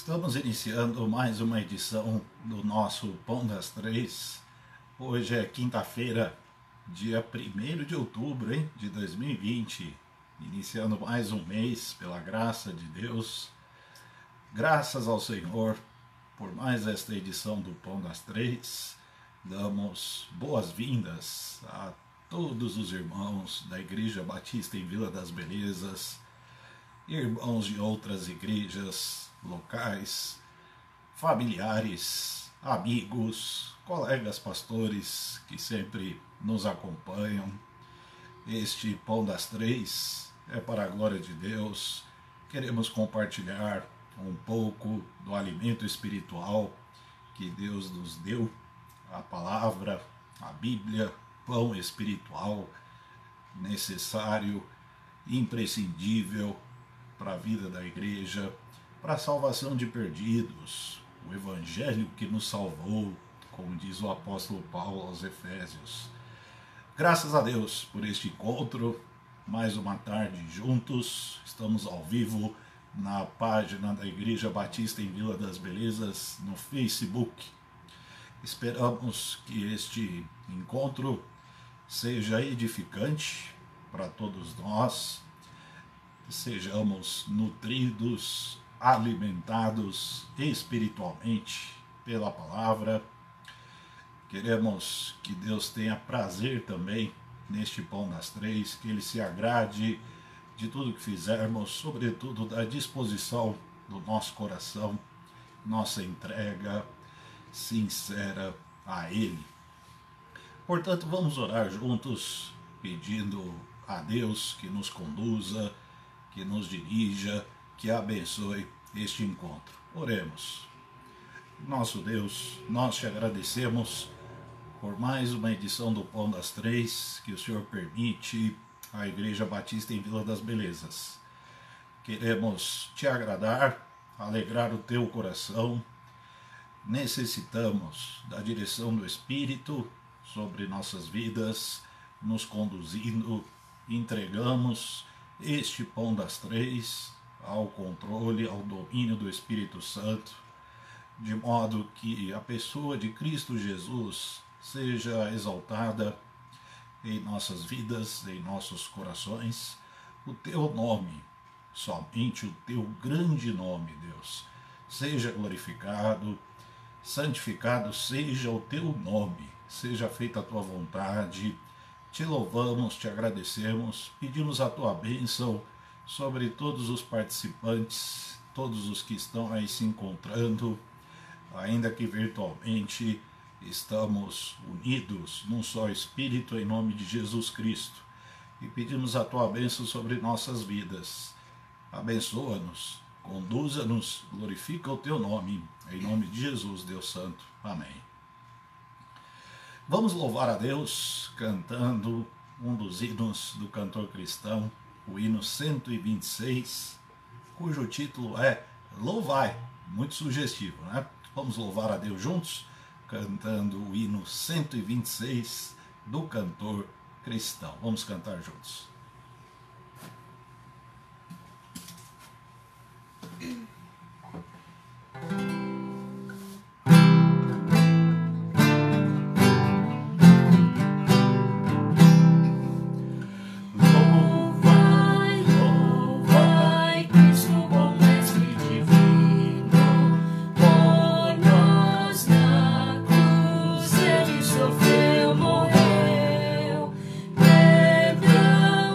Estamos iniciando mais uma edição do nosso Pão das Três. Hoje é quinta-feira, dia 1º de outubro de 2020. Iniciando mais um mês, pela graça de Deus. Graças ao Senhor por mais esta edição do Pão das Três. Damos boas-vindas a todos os irmãos da Igreja Batista em Vila das Belezas, irmãos de outras igrejas locais, familiares, amigos, colegas pastores que sempre nos acompanham. Este Pão das Três é para a glória de Deus. Queremos compartilhar um pouco do alimento espiritual que Deus nos deu, a palavra, a Bíblia, pão espiritual necessário, imprescindível para a vida da igreja, para a salvação de perdidos, o Evangelho que nos salvou, como diz o apóstolo Paulo aos Efésios. Graças a Deus por este encontro, mais uma tarde juntos, estamos ao vivo na página da Igreja Batista em Vila das Belezas, no Facebook. Esperamos que este encontro seja edificante para todos nós, sejamos nutridos, alimentados espiritualmente pela palavra. Queremos que Deus tenha prazer também neste Pão das Três, que Ele se agrade de tudo que fizermos, sobretudo da disposição do nosso coração, nossa entrega sincera a Ele. Portanto, vamos orar juntos, pedindo a Deus que nos conduza, que nos dirija, que abençoe este encontro. Oremos. Nosso Deus, nós te agradecemos por mais uma edição do Pão das Três que o Senhor permite à Igreja Batista em Vila das Belezas. Queremos te agradar, alegrar o teu coração. Necessitamos da direção do Espírito sobre nossas vidas, nos conduzindo. Entregamos este Pão das Três ao controle, ao domínio do Espírito Santo, de modo que a pessoa de Cristo Jesus seja exaltada em nossas vidas, em nossos corações. O teu nome, somente o teu grande nome, Deus, seja glorificado, santificado seja o teu nome, seja feita a tua vontade. Te louvamos, te agradecemos, pedimos a tua bênção sobre todos os participantes, todos os que estão aí se encontrando, ainda que virtualmente. Estamos unidos num só Espírito em nome de Jesus Cristo e pedimos a tua bênção sobre nossas vidas. Abençoa-nos, conduza-nos, glorifica o teu nome, em nome de Jesus, Deus Santo. Amém. Vamos louvar a Deus cantando um dos hinos do cantor cristão, o hino 126, cujo título é Louvai, muito sugestivo, né? Vamos louvar a Deus juntos, cantando o hino 126 do cantor cristão. Vamos cantar juntos. Sofreu, morreu, perdão.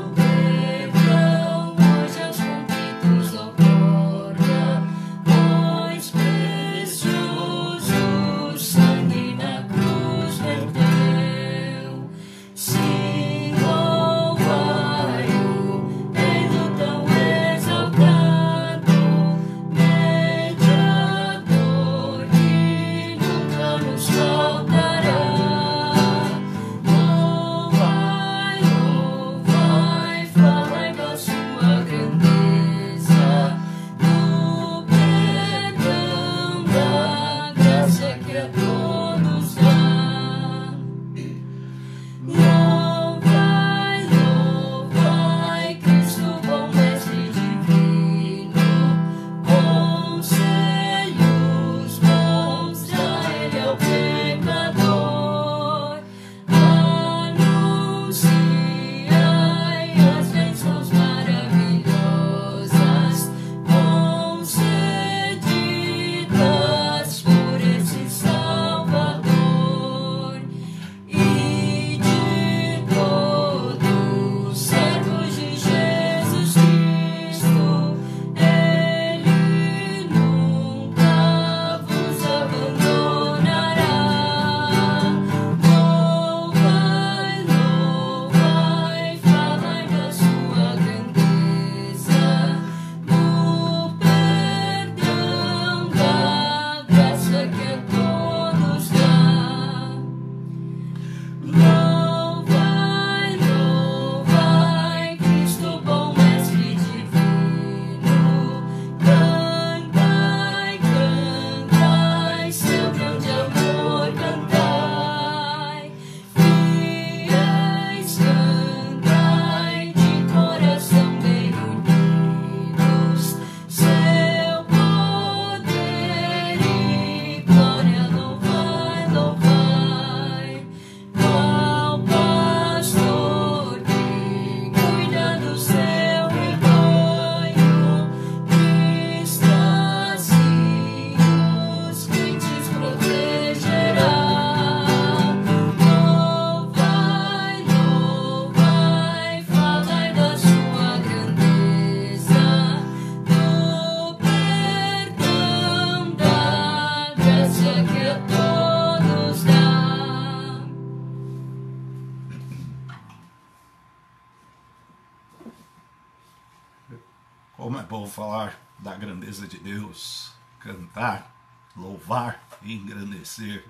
Como é bom falar da grandeza de Deus, cantar, louvar e engrandecer.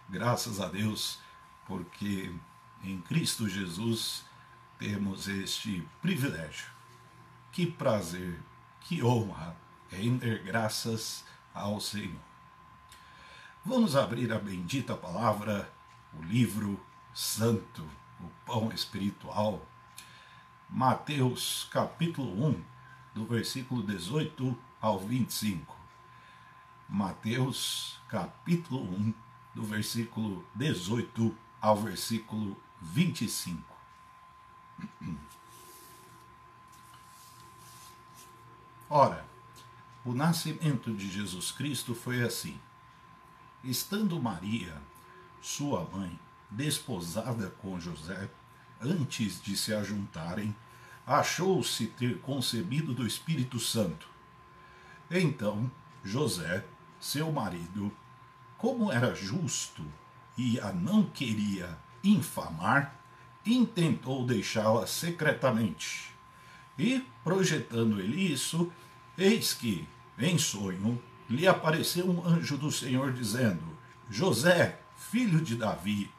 Graças a Deus, porque em Cristo Jesus temos este privilégio. Que prazer, que honra render graças ao Senhor. Vamos abrir a bendita palavra, o livro santo, o pão espiritual, Mateus capítulo 1, do versículo 18 ao 25. Mateus capítulo 1, do versículo 18 ao versículo 25. Ora, o nascimento de Jesus Cristo foi assim. Estando Maria, sua mãe, desposada com José, antes de se ajuntarem, achou-se ter concebido do Espírito Santo. Então, José, seu marido, como era justo e a não queria infamar, intentou deixá-la secretamente. E, projetando ele isso, eis que, em sonho, lhe apareceu um anjo do Senhor dizendo: José, filho de Davi,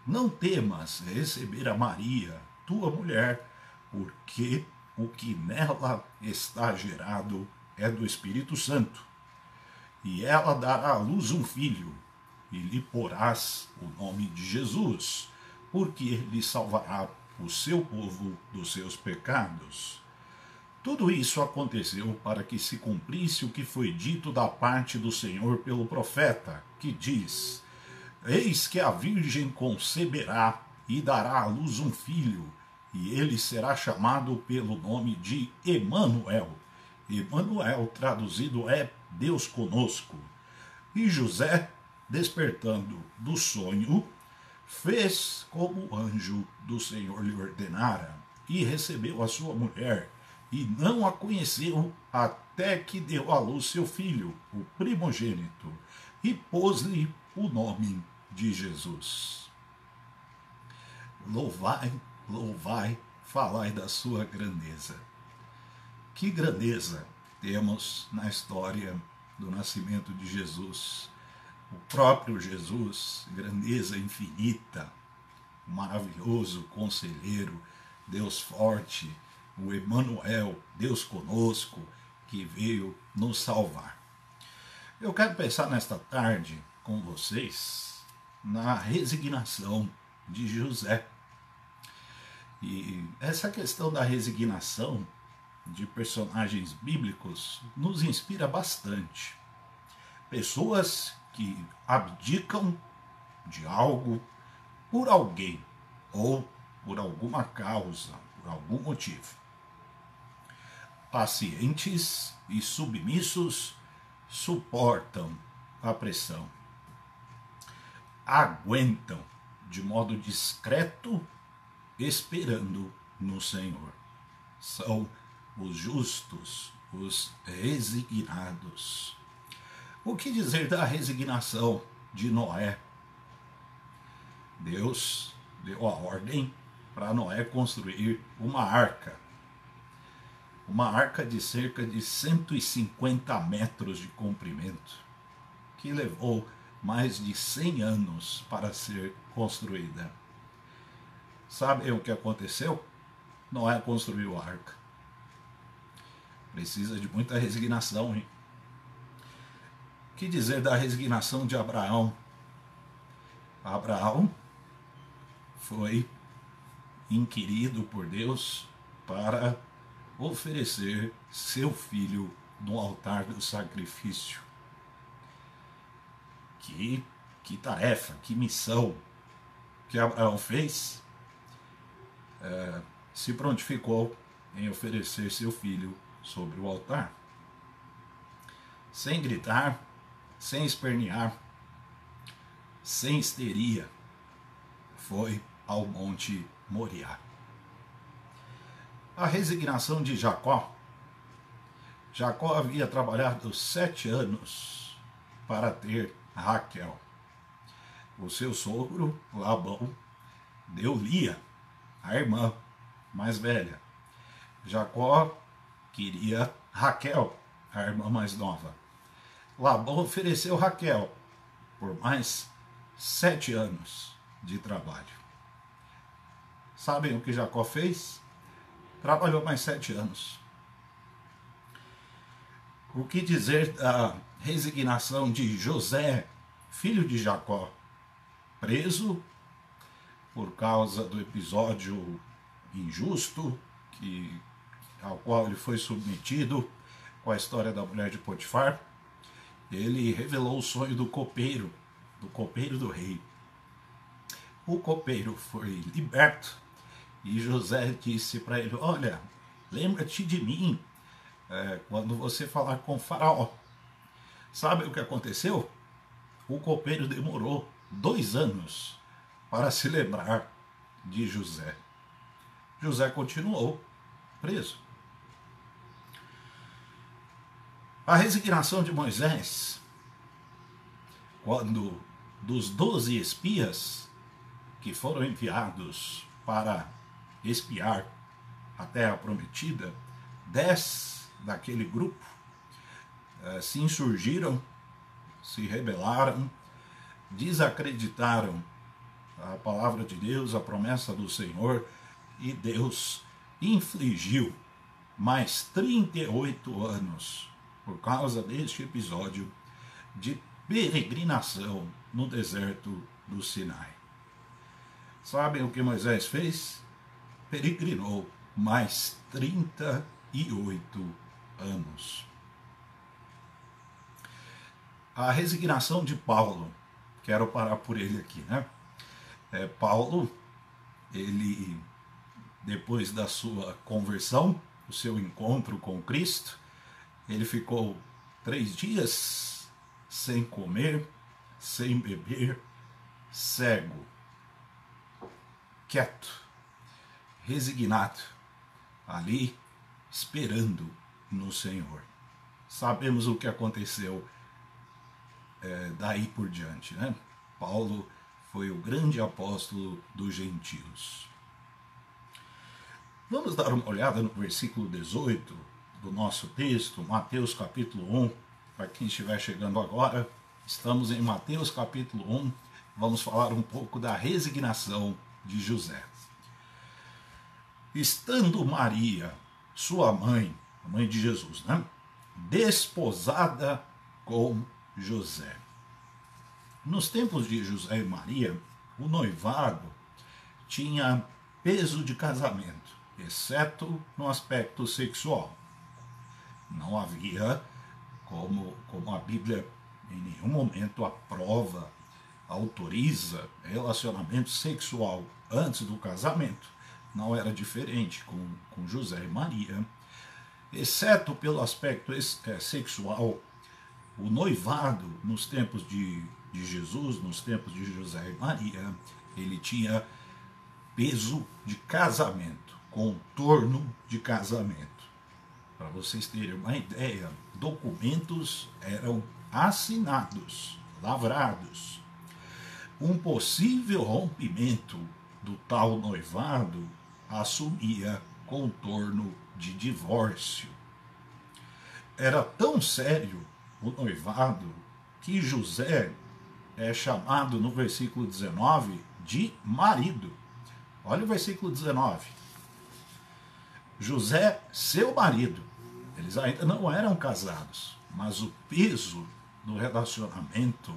não temas receber a Maria, tua mulher, porque o que nela está gerado é do Espírito Santo. E ela dará à luz um filho, e lhe porás o nome de Jesus, porque ele salvará o seu povo dos seus pecados. Tudo isso aconteceu para que se cumprisse o que foi dito da parte do Senhor pelo profeta, que diz: Eis que a virgem conceberá e dará à luz um filho, e ele será chamado pelo nome de Emanuel. Emanuel, traduzido, é Deus conosco. E José, despertando do sonho, fez como o anjo do Senhor lhe ordenara, e recebeu a sua mulher, e não a conheceu até que deu à luz seu filho, o primogênito, e pôs-lhe o nome de Jesus. Louvai, louvai, falai da sua grandeza. Que grandeza temos na história do nascimento de Jesus. O próprio Jesus, grandeza infinita, maravilhoso conselheiro, Deus forte, o Emanuel, Deus conosco, que veio nos salvar. Eu quero pensar nesta tarde com vocês na resignação de José. E essa questão da resignação de personagens bíblicos nos inspira bastante. Pessoas que abdicam de algo por alguém ou por alguma causa, por algum motivo. Pacientes e submissos suportam a pressão. Aguentam de modo discreto, esperando no Senhor. São os justos, os resignados. O que dizer da resignação de Noé? Deus deu a ordem para Noé construir uma arca. Uma arca de cerca de 150 metros de comprimento, que levou mais de 100 anos para ser construída. Sabem o que aconteceu? Noé construiu a arca. Precisa de muita resignação, hein? O que dizer da resignação de Abraão? Abraão foi inquirido por Deus para oferecer seu filho no altar do sacrifício. Que tarefa, que missão que Abraão fez? Se prontificou em oferecer seu filho sobre o altar. Sem gritar, sem espernear, sem histeria, foi ao Monte Moriá. A resignação de Jacó. Jacó havia trabalhado 7 anos para ter Raquel. O seu sogro, Labão, deu Lia, a irmã mais velha. Jacó queria Raquel, a irmã mais nova. Labão ofereceu Raquel por mais 7 anos de trabalho. Sabem o que Jacó fez? Trabalhou mais 7 anos. O que dizer da resignação de José, filho de Jacó, preso por causa do episódio injusto ao qual ele foi submetido com a história da mulher de Potifar? Ele revelou o sonho do copeiro do rei. O copeiro foi liberto e José disse para ele: olha, lembra-te de mim quando você falar com o faraó. Sabe o que aconteceu? O copeiro demorou 2 anos para se lembrar de José. José continuou preso. A resignação de Moisés, quando dos 12 espias que foram enviados para espiar a terra prometida, 10 daquele grupo se insurgiram, se rebelaram, desacreditaram a palavra de Deus, a promessa do Senhor, e Deus infligiu mais 38 anos por causa deste episódio de peregrinação no deserto do Sinai. Sabem o que Moisés fez? Peregrinou mais 38 anos. A resignação de Paulo, quero parar por ele aqui, né? Paulo, ele, depois da sua conversão, o seu encontro com Cristo, ele ficou 3 dias sem comer, sem beber, cego, quieto, resignado, ali esperando no Senhor. Sabemos o que aconteceu daí por diante, né? Paulo foi o grande apóstolo dos gentios. Vamos dar uma olhada no versículo 18 do nosso texto, Mateus capítulo 1. Para quem estiver chegando agora, estamos em Mateus capítulo 1. Vamos falar um pouco da resignação de José. Estando Maria, sua mãe, a mãe de Jesus, né, desposada com José. Nos tempos de José e Maria, o noivado tinha peso de casamento, exceto no aspecto sexual. Não havia, como a Bíblia em nenhum momento aprova, autoriza relacionamento sexual antes do casamento. Não era diferente com José e Maria. Exceto pelo aspecto sexual, o noivado nos tempos de Jesus, nos tempos de José e Maria, ele tinha peso de casamento, contorno de casamento. Para vocês terem uma ideia, documentos eram assinados, lavrados. Um possível rompimento do tal noivado assumia contorno de divórcio. Era tão sério o noivado que José é chamado no versículo 19 de marido. Olha o versículo 19. José, seu marido, eles ainda não eram casados, mas o peso do relacionamento,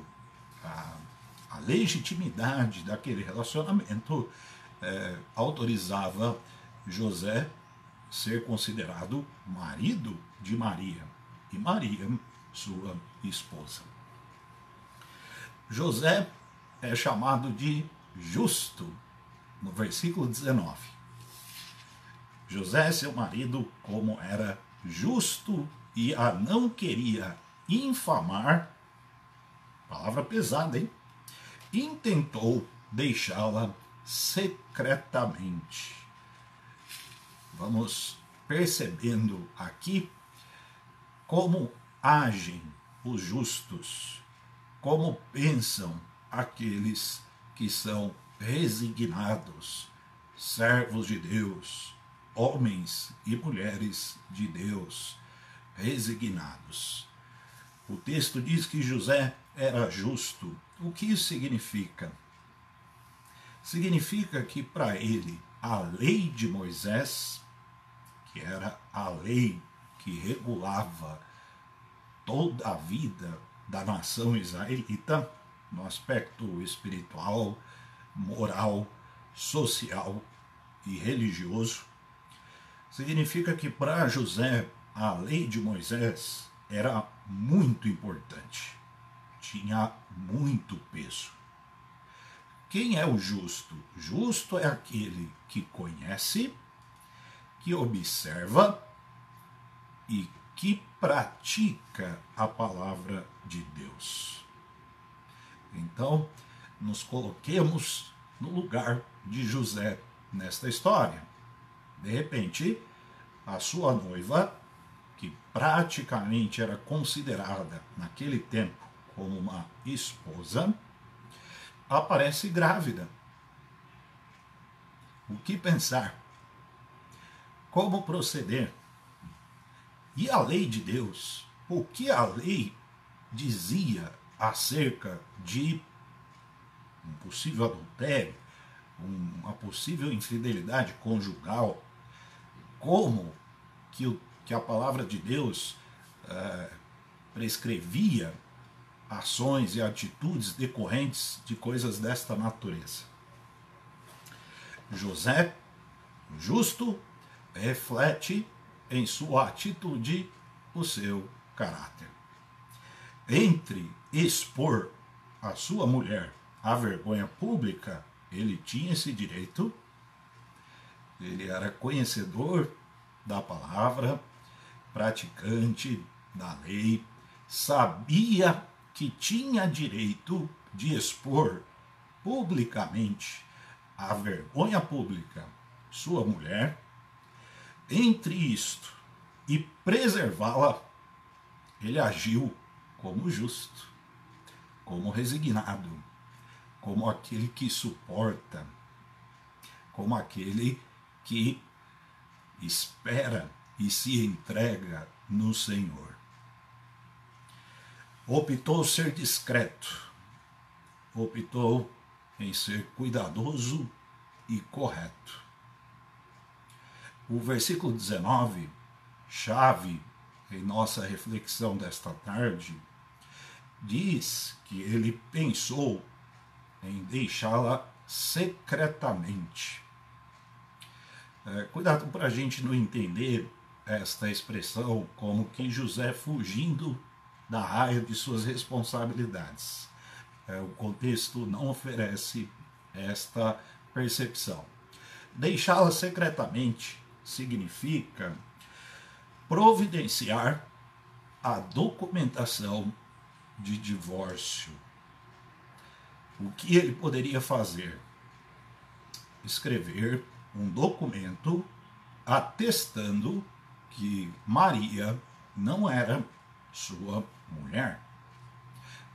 a legitimidade daquele relacionamento autorizava José ser considerado marido de Maria e Maria sua esposa. José é chamado de justo no versículo 19. José, seu marido, como era justo e a não queria infamar, palavra pesada, hein? Intentou deixá-la secretamente. Vamos percebendo aqui como agem os justos, como pensam aqueles que são resignados, servos de Deus, homens e mulheres de Deus resignados. O texto diz que José era justo. O que isso significa? Significa que para ele a lei de Moisés, que era a lei que regulava toda a vida da nação israelita, no aspecto espiritual, moral, social e religioso, significa que para José a lei de Moisés era muito importante, tinha muito peso. Quem é o justo? Justo é aquele que conhece, que observa e que pratica a palavra de Deus. Então, nos coloquemos no lugar de José nesta história. De repente, a sua noiva, que praticamente era considerada naquele tempo como uma esposa, aparece grávida. O que pensar? Como proceder? E a lei de Deus? O que a lei dizia acerca de um possível adultério, uma possível infidelidade conjugal? Como que a palavra de Deus prescrevia ações e atitudes decorrentes de coisas desta natureza? José, justo, reflete em sua atitude o seu caráter. Entre expor a sua mulher à vergonha pública, ele tinha esse direito, ele era conhecedor da palavra, praticante da lei, sabia que tinha direito de expor publicamente à vergonha pública sua mulher. Entre isto e preservá-la, ele agiu como justo, como resignado, como aquele que suporta, como aquele que espera e se entrega no Senhor. Optou ser discreto, optou em ser cuidadoso e correto. O versículo 19, chave em nossa reflexão desta tarde, diz que ele pensou em deixá-la secretamente. Cuidado para a gente não entender esta expressão como que José fugindo da raia de suas responsabilidades. O contexto não oferece esta percepção. Deixá-la secretamente significa providenciar a documentação de divórcio. O que ele poderia fazer? Escrever um documento atestando que Maria não era sua mulher,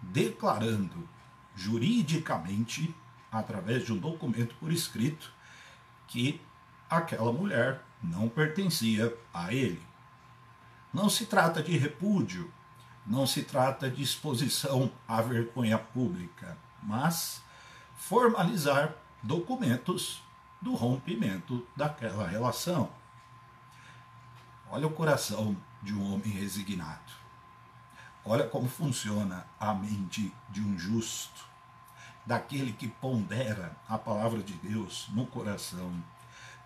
declarando juridicamente, através de um documento por escrito, que aquela mulher não pertencia a ele. Não se trata de repúdio, não se trata de exposição à vergonha pública, mas formalizar documentos do rompimento daquela relação. Olha o coração de um homem resignado. Olha como funciona a mente de um justo, daquele que pondera a palavra de Deus no coração,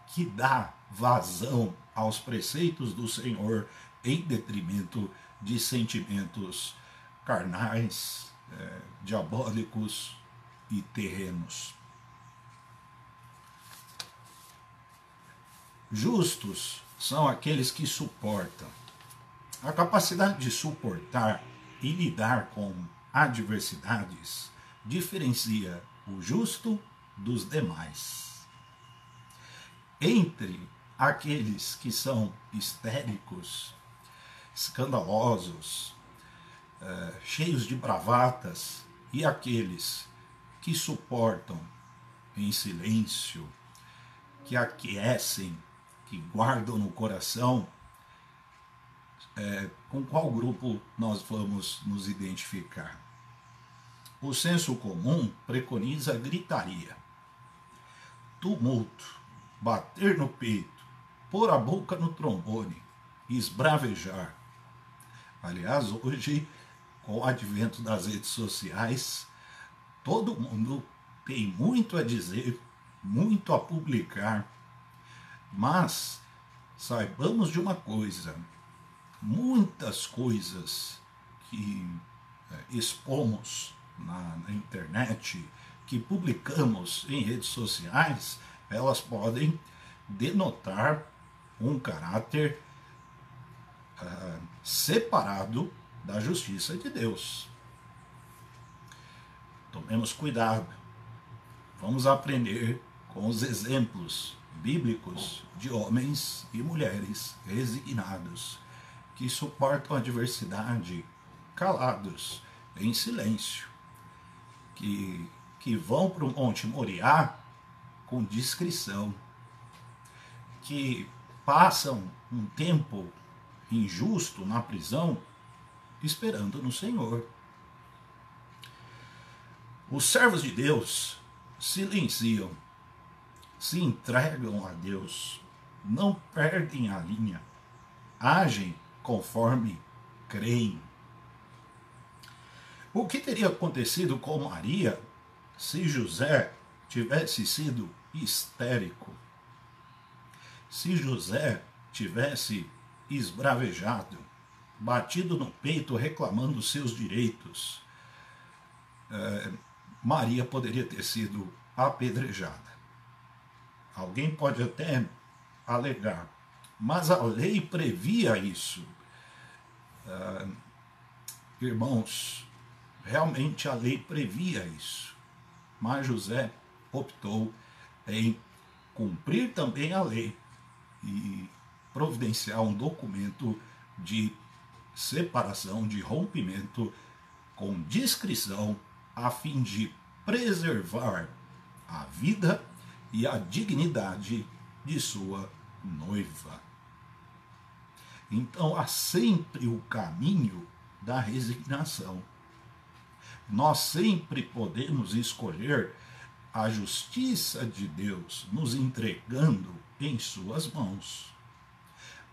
que dá vazão aos preceitos do Senhor em detrimento de sentimentos carnais, diabólicos e terrenos. Justos são aqueles que suportam. A capacidade de suportar e lidar com adversidades diferencia o justo dos demais. Entre aqueles que são histéricos, escandalosos, cheios de bravatas, e aqueles que suportam em silêncio, que aquecem que guardam no coração, com qual grupo nós vamos nos identificar? O senso comum preconiza gritaria, tumulto, bater no peito, pôr a boca no trombone, esbravejar. Aliás, hoje, com o advento das redes sociais, todo mundo tem muito a dizer, muito a publicar, mas saibamos de uma coisa: muitas coisas que expomos na internet, que publicamos em redes sociais, elas podem denotar um caráter separado da justiça de Deus. Tomemos cuidado. Vamos aprender com os exemplos bíblicos de homens e mulheres resignados, que suportam a adversidade calados, em silêncio, que vão para o Monte Moriá com discrição, que passam um tempo injusto na prisão, esperando no Senhor. Os servos de Deus silenciam, se entregam a Deus, não perdem a linha, agem conforme creem. O que teria acontecido com Maria se José tivesse sido histérico? Se José tivesse esbravejado, batido no peito reclamando seus direitos, Maria poderia ter sido apedrejada. Alguém pode até alegar, mas a lei previa isso. Irmãos, realmente a lei previa isso, mas José optou em cumprir também a lei e providenciar um documento de separação, de rompimento, com discrição, a fim de preservar a vida e a dignidade de sua noiva. Então há sempre o caminho da resignação. Nós sempre podemos escolher a justiça de Deus nos entregando em suas mãos.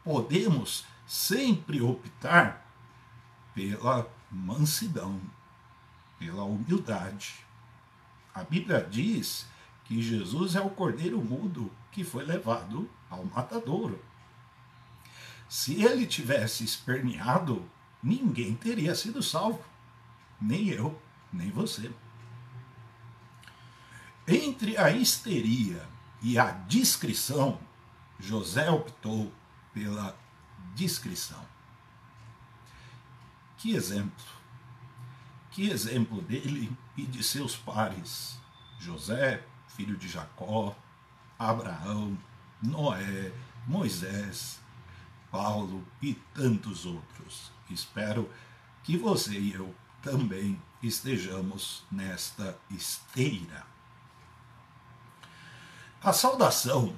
Podemos sempre optar pela mansidão, pela humildade. A Bíblia diz que Jesus é o cordeiro mudo que foi levado ao matadouro. Se ele tivesse esperneado, ninguém teria sido salvo. Nem eu, nem você. Entre a histeria e a discrição, José optou pela discrição. Que exemplo! Que exemplo dele e de seus pares, José, filho de Jacó, Abraão, Noé, Moisés, Paulo e tantos outros. Espero que você e eu também estejamos nesta esteira. A saudação,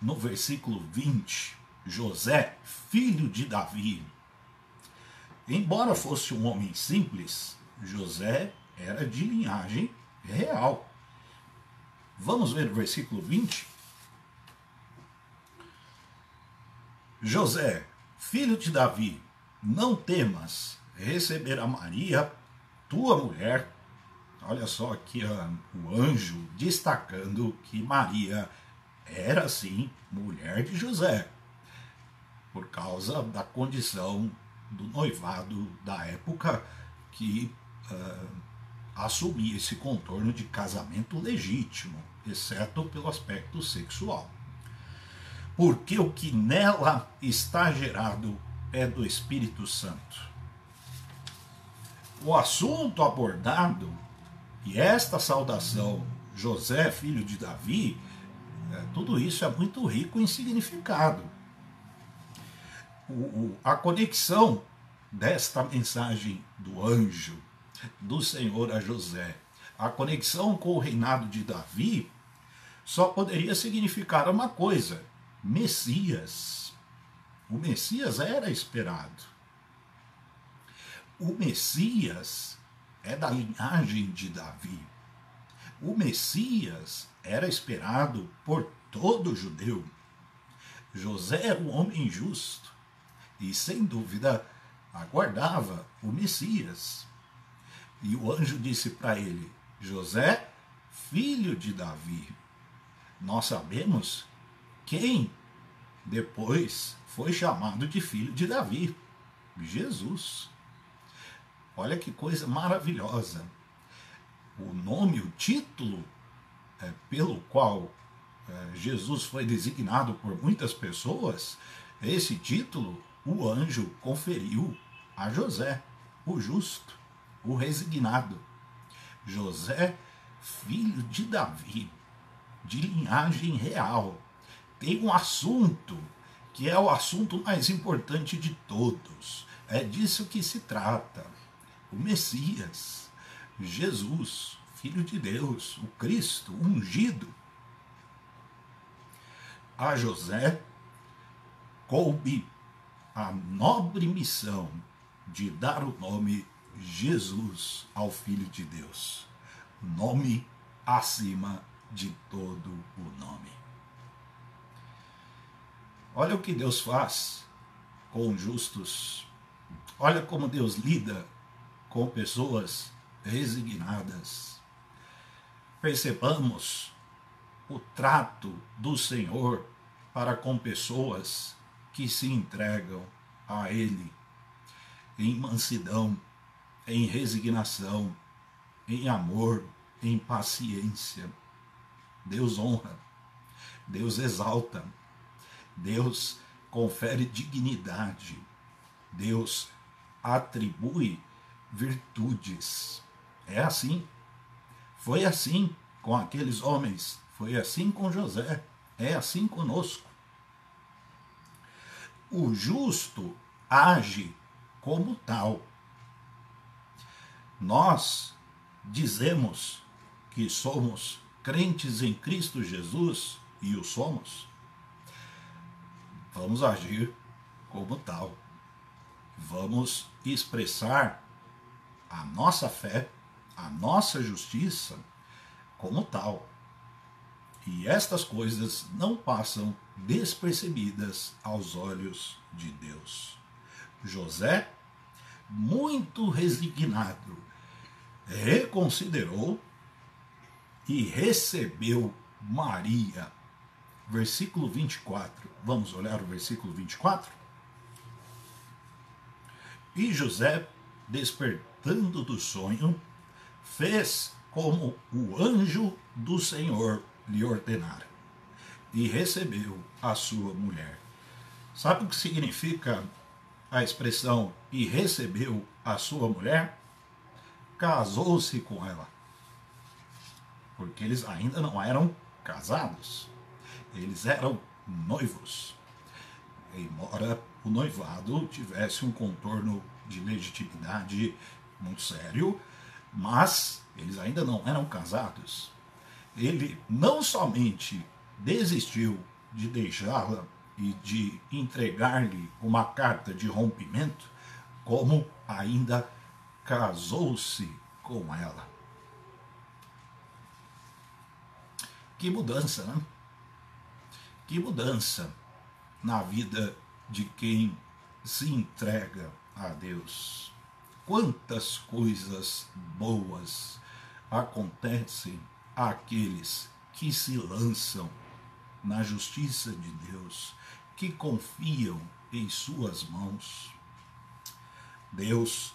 no versículo 20, José, filho de Davi. Embora fosse um homem simples, José era de linhagem real. Vamos ver o versículo 20? José, filho de Davi, não temas receber a Maria, tua mulher. Olha só aqui o anjo destacando que Maria era, sim, mulher de José, por causa da condição do noivado da época, que assumia esse contorno de casamento legítimo, exceto pelo aspecto sexual. Porque o que nela está gerado é do Espírito Santo. O assunto abordado, e esta saudação, José, filho de Davi, tudo isso é muito rico em significado. A conexão desta mensagem do anjo, do Senhor a José, a conexão com o reinado de Davi, só poderia significar uma coisa: Messias. O Messias era esperado. O Messias é da linhagem de Davi. O Messias era esperado por todo judeu. José era um homem justo e, sem dúvida, aguardava o Messias. E o anjo disse para ele: José, filho de Davi. Nós sabemos quem depois foi chamado de filho de Davi: Jesus. Olha que coisa maravilhosa. O nome, o título pelo qual Jesus foi designado por muitas pessoas, esse título o anjo conferiu a José, o justo, o resignado. José, filho de Davi, de linhagem real. Tem um assunto que é o assunto mais importante de todos. É disso que se trata. O Messias, Jesus, Filho de Deus, o Cristo, o ungido. A José coube a nobre missão de dar o nome Jesus ao Filho de Deus. Nome acima de todo o nome. Olha o que Deus faz com justos. Olha como Deus lida com pessoas resignadas. Percebamos o trato do Senhor para com pessoas que se entregam a Ele em mansidão, em resignação, em amor, em paciência. Deus honra, Deus exalta, Deus confere dignidade, Deus atribui virtudes. É assim. Foi assim com aqueles homens, foi assim com José, é assim conosco. O justo age como tal. Nós dizemos que somos crentes em Cristo Jesus, e o somos. Vamos agir como tal. Vamos expressar a nossa fé, a nossa justiça como tal. E estas coisas não passam despercebidas aos olhos de Deus. José, muito resignado, reconsiderou e recebeu Maria. Versículo 24. Vamos olhar o versículo 24? E José, despertando do sonho, fez como o anjo do Senhor lhe ordenara, e recebeu a sua mulher. Sabe o que significa a expressão "e recebeu a sua mulher"? Casou-se com ela. Porque eles ainda não eram casados. Eles eram noivos. Embora o noivado tivesse um contorno de legitimidade muito sério, mas eles ainda não eram casados. Ele não somente desistiu de deixá-la e de entregar-lhe uma carta de rompimento, como ainda casou-se com ela. Que mudança, né? Que mudança na vida de quem se entrega a Deus. Quantas coisas boas acontecem àqueles que se lançam na justiça de Deus, que confiam em suas mãos. Deus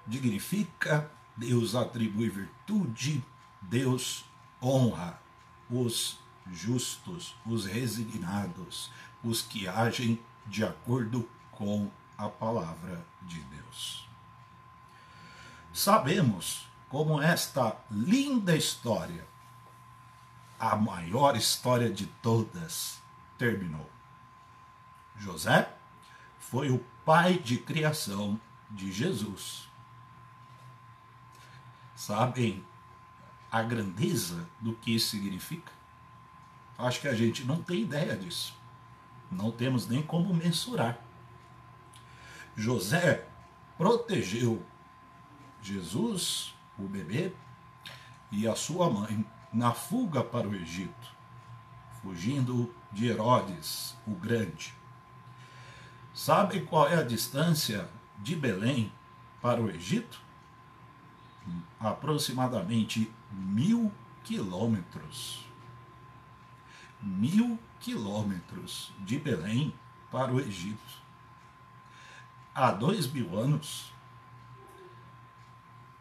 dignifica, Deus atribui virtude, Deus honra os justos, os resignados, os que agem de acordo com a palavra de Deus. Sabemos como esta linda história, a maior história de todas, terminou. José foi o pai de criação de Jesus. Sabem a grandeza do que isso significa? Acho que a gente não tem ideia disso. não temos nem como mensurar. José protegeu Jesus, o bebê, e a sua mãe na fuga para o Egito, fugindo de Herodes, o Grande. Sabe qual é a distância de Belém para o Egito? Aproximadamente 1000 quilômetros. 1000 quilômetros de Belém para o Egito. Há 2000 anos,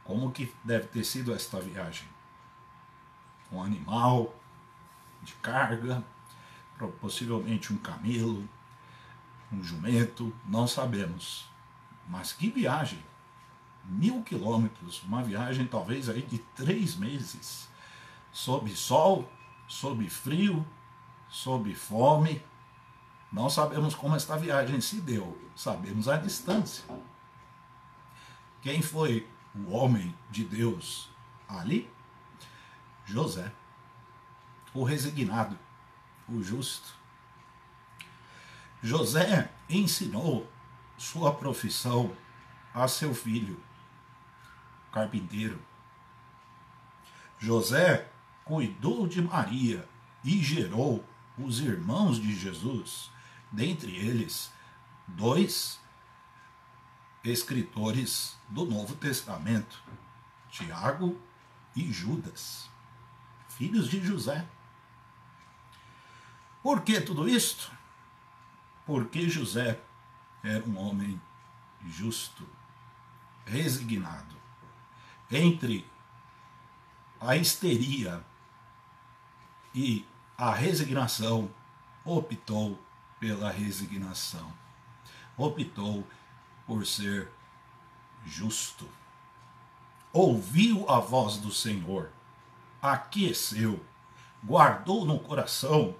como que deve ter sido esta viagem? Um animal de carga, possivelmente um camelo, um jumento, não sabemos. Mas que viagem! 1000 quilômetros, uma viagem talvez aí de 3 meses, sob sol, sob frio, sob fome. Não sabemos como esta viagem se deu, sabemos a distância. Quem foi o homem de Deus ali? José, o resignado, o justo. José ensinou sua profissão a seu filho, carpinteiro. José cuidou de Maria e gerou os irmãos de Jesus, dentre eles 2 escritores do Novo Testamento, Tiago e Judas, filhos de José. Por que tudo isto? Porque José era um homem justo, resignado. Entre a histeria e a resignação, optou pela resignação. Optou por ser justo. Ouviu a voz do Senhor, aqueceu, guardou no coração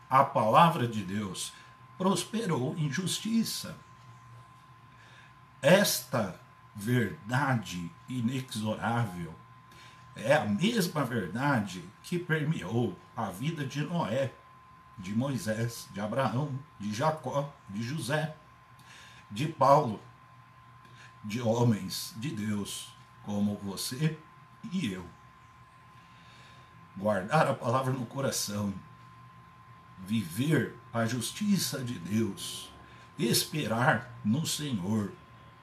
a palavra de Deus, prosperou em justiça. Esta verdade inexorável é a mesma verdade que permeou a vida de Noé, de Moisés, de Abraão, de Jacó, de José, de Paulo, de homens de Deus como você e eu. Guardar a palavra no coração, viver a justiça de Deus, esperar no Senhor,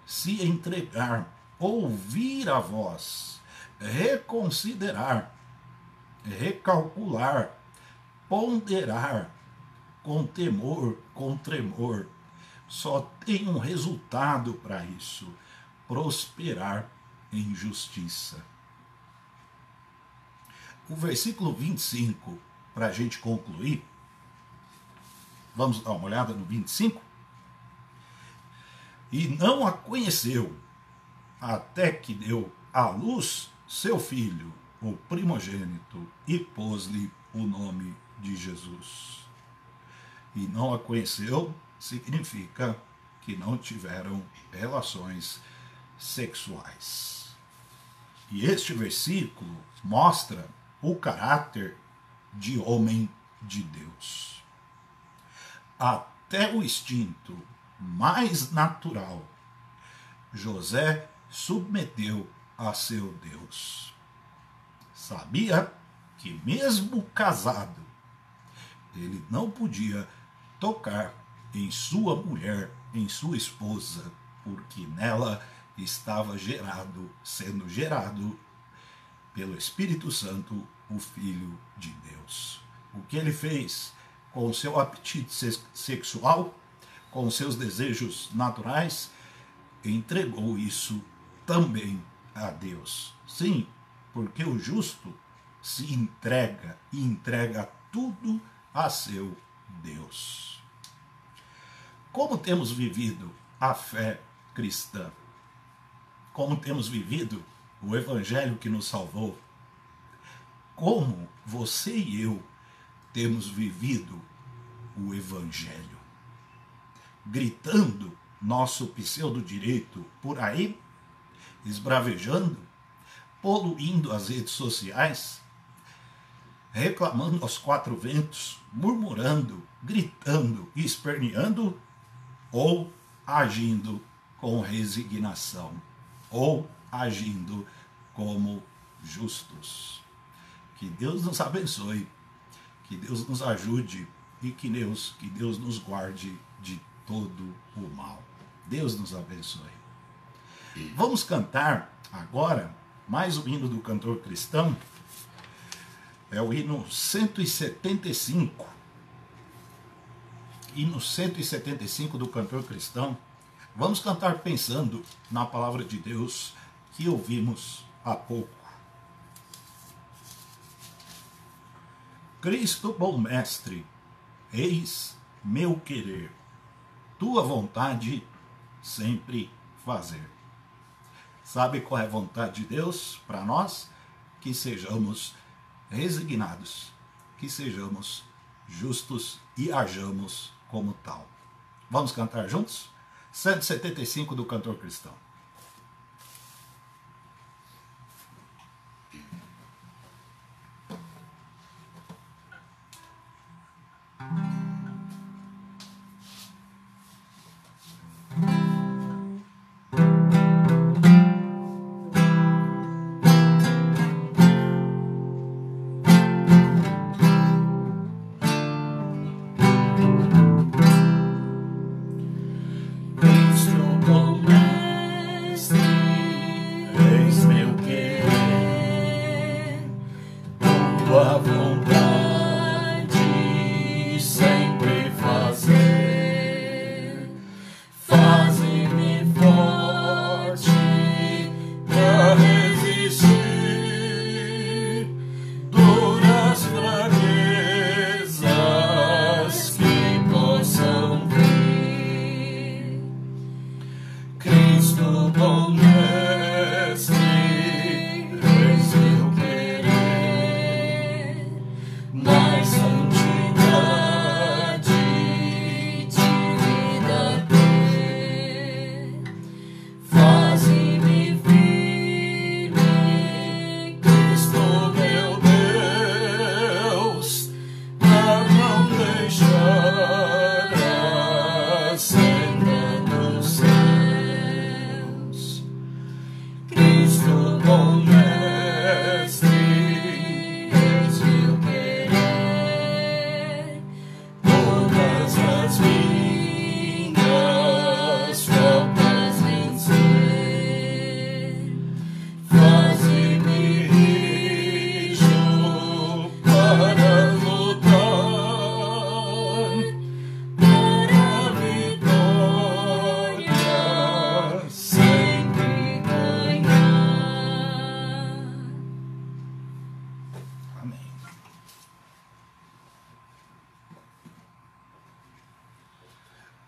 se entregar, ouvir a voz, reconsiderar, recalcular, ponderar, com temor, com tremor. Só tem um resultado para isso: prosperar em justiça. O versículo 25, para a gente concluir, vamos dar uma olhada no 25? E não a conheceu, até que deu à luz seu filho, o primogênito, e pôs-lhe o nome de Jesus. E não a conheceu significa que não tiveram relações sexuais. E este versículo mostra o caráter de homem de Deus. Até o instinto mais natural, José submeteu a seu Deus. Sabia que mesmo casado, ele não podia tocar em sua mulher, em sua esposa, porque nela estava sendo gerado pelo Espírito Santo, o Filho de Deus. O que ele fez com o seu apetite sexual, com os seus desejos naturais, entregou isso também a Deus. Sim, porque o justo se entrega e entrega tudo a seu Deus. Como temos vivido a fé cristã? Como temos vivido o Evangelho que nos salvou? Como você e eu temos vivido o Evangelho? Gritando nosso pseudo-direito por aí, esbravejando, poluindo as redes sociais, reclamando aos 4 ventos, murmurando gritando, esperneando, ou agindo com resignação, ou agindo como justos. Que Deus nos abençoe, que Deus nos ajude e que Deus nos guarde de todo o mal. Deus nos abençoe. Vamos cantar agora mais um hino do cantor cristão. É o hino 175. Hino 175 do cantor cristão. Vamos cantar pensando na palavra de Deus que ouvimos há pouco. Cristo, bom mestre, eis meu querer, tua vontade sempre fazer. Sabe qual é a vontade de Deus para nós? Que sejamos resignados, que sejamos justos e hajamos como tal. Vamos cantar juntos? 175 do cantor cristão.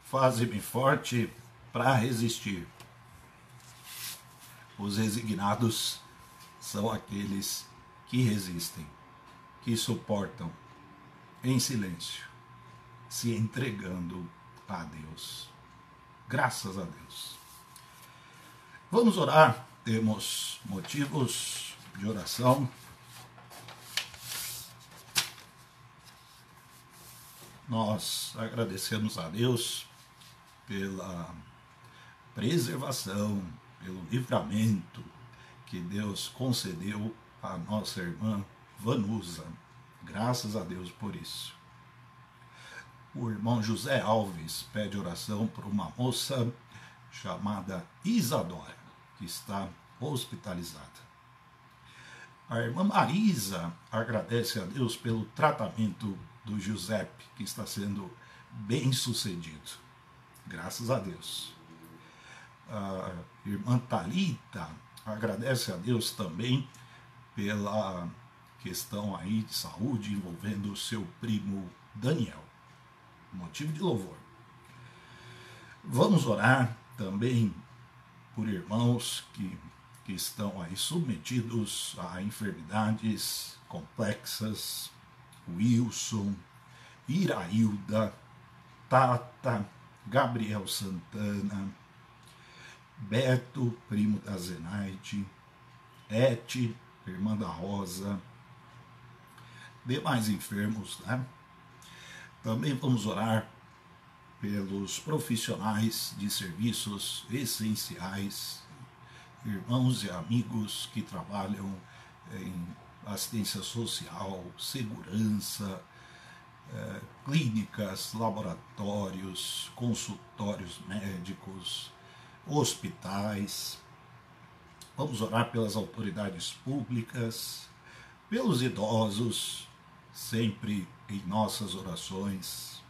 Faze-me forte para resistir. Os resignados são aqueles que resistem, que suportam em silêncio, se entregando a Deus. Graças a Deus. Vamos orar. Temos motivos de oração. Nós agradecemos a Deus pela preservação, pelo livramento que Deus concedeu à nossa irmã Vanusa. Graças a Deus por isso. O irmão José Alves pede oração por uma moça chamada Isadora, que está hospitalizada. A irmã Marisa agradece a Deus pelo tratamento do Giuseppe, que está sendo bem sucedido. Graças a Deus. A irmã Thalita agradece a Deus também pela questão aí de saúde envolvendo o seu primo Daniel. Motivo de louvor. Vamos orar também por irmãos que estão aí submetidos a enfermidades complexas. Wilson, Irailda, Tata, Gabriel Santana, Beto, primo da Zenaide, Ete, irmã da Rosa, demais enfermos, né? Também vamos orar pelos profissionais de serviços essenciais, irmãos e amigos que trabalham em assistência social, segurança, clínicas, laboratórios, consultórios médicos, hospitais. Vamos orar pelas autoridades públicas, pelos idosos, sempre em nossas orações,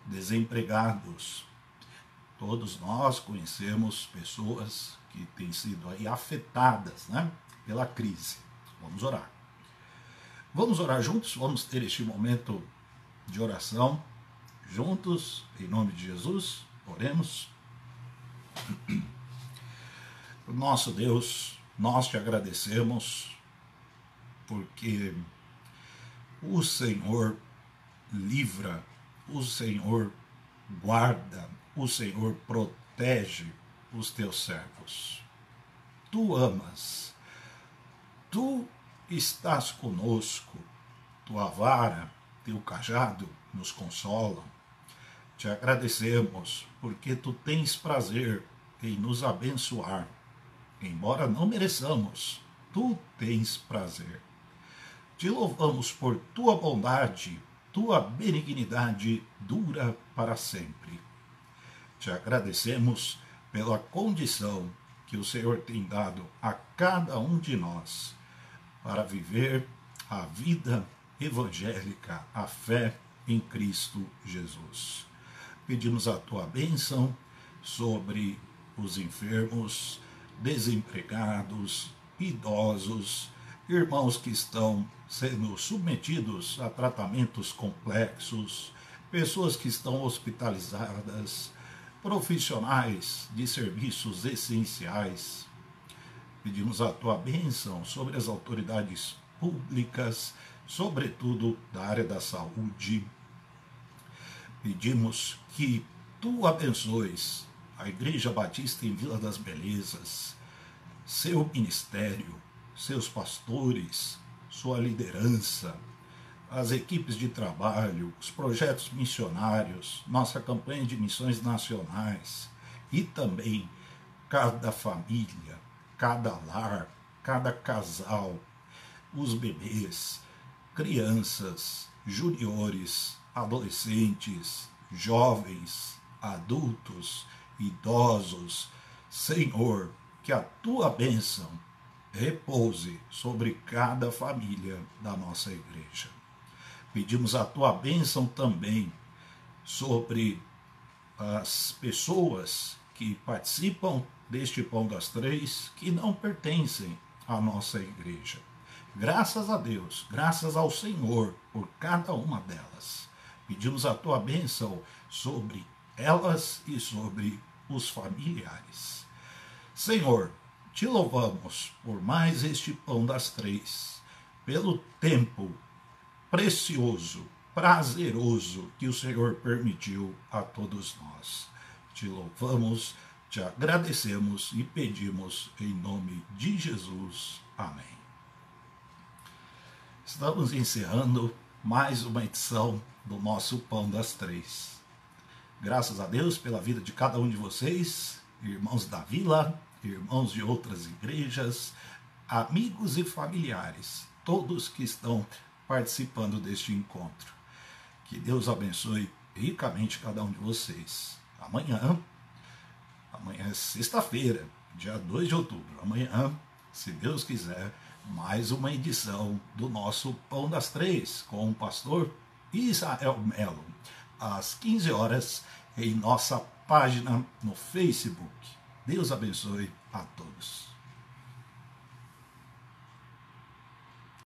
desempregados. Todos nós conhecemos pessoas que têm sido aí afetadas, pela crise. Vamos orar. Vamos orar juntos, vamos ter este momento de oração juntos, em nome de Jesus. Oremos. Nosso Deus, nós te agradecemos porque o Senhor livra, o Senhor guarda, o Senhor protege os teus servos. Tu amas, tu estás conosco, tua vara, teu cajado nos consolam. Te agradecemos porque tu tens prazer em nos abençoar. Embora não mereçamos, tu tens prazer. Te louvamos por tua bondade, tua benignidade dura para sempre. Te agradecemos pela condição que o Senhor tem dado a cada um de nós para viver a vida evangélica, a fé em Cristo Jesus. Pedimos a tua bênção sobre os enfermos, desempregados, idosos, irmãos que estão sendo submetidos a tratamentos complexos, pessoas que estão hospitalizadas, profissionais de serviços essenciais. Pedimos a tua bênção sobre as autoridades públicas, sobretudo da área da saúde. Pedimos que tu abençoes a Igreja Batista em Vila das Belezas, seu ministério, seus pastores, sua liderança, as equipes de trabalho, os projetos missionários, nossa campanha de missões nacionais e também cada família, cada lar, cada casal, os bebês, crianças, juniores, adolescentes, jovens, adultos, idosos. Senhor, que a tua bênção repouse sobre cada família da nossa igreja. Pedimos a tua bênção também sobre as pessoas que participam deste Pão das Três, que não pertencem à nossa igreja. Graças a Deus, graças ao Senhor por cada uma delas. Pedimos a tua bênção sobre elas e sobre os familiares. Senhor, te louvamos por mais este Pão das Três, pelo tempo precioso, prazeroso que o Senhor permitiu a todos nós. Te louvamos, te agradecemos e pedimos em nome de Jesus. Amém. Estamos encerrando mais uma edição do nosso Pão das Três. Graças a Deus pela vida de cada um de vocês, irmãos da vila, irmãos de outras igrejas, amigos e familiares, todos que estão participando deste encontro. Que Deus abençoe ricamente cada um de vocês. Amanhã é sexta-feira, dia 2 de outubro. Amanhã, se Deus quiser, mais uma edição do nosso Pão das Três, com o pastor Israel Melo, às 15 horas, em nossa página no Facebook. Deus abençoe a todos.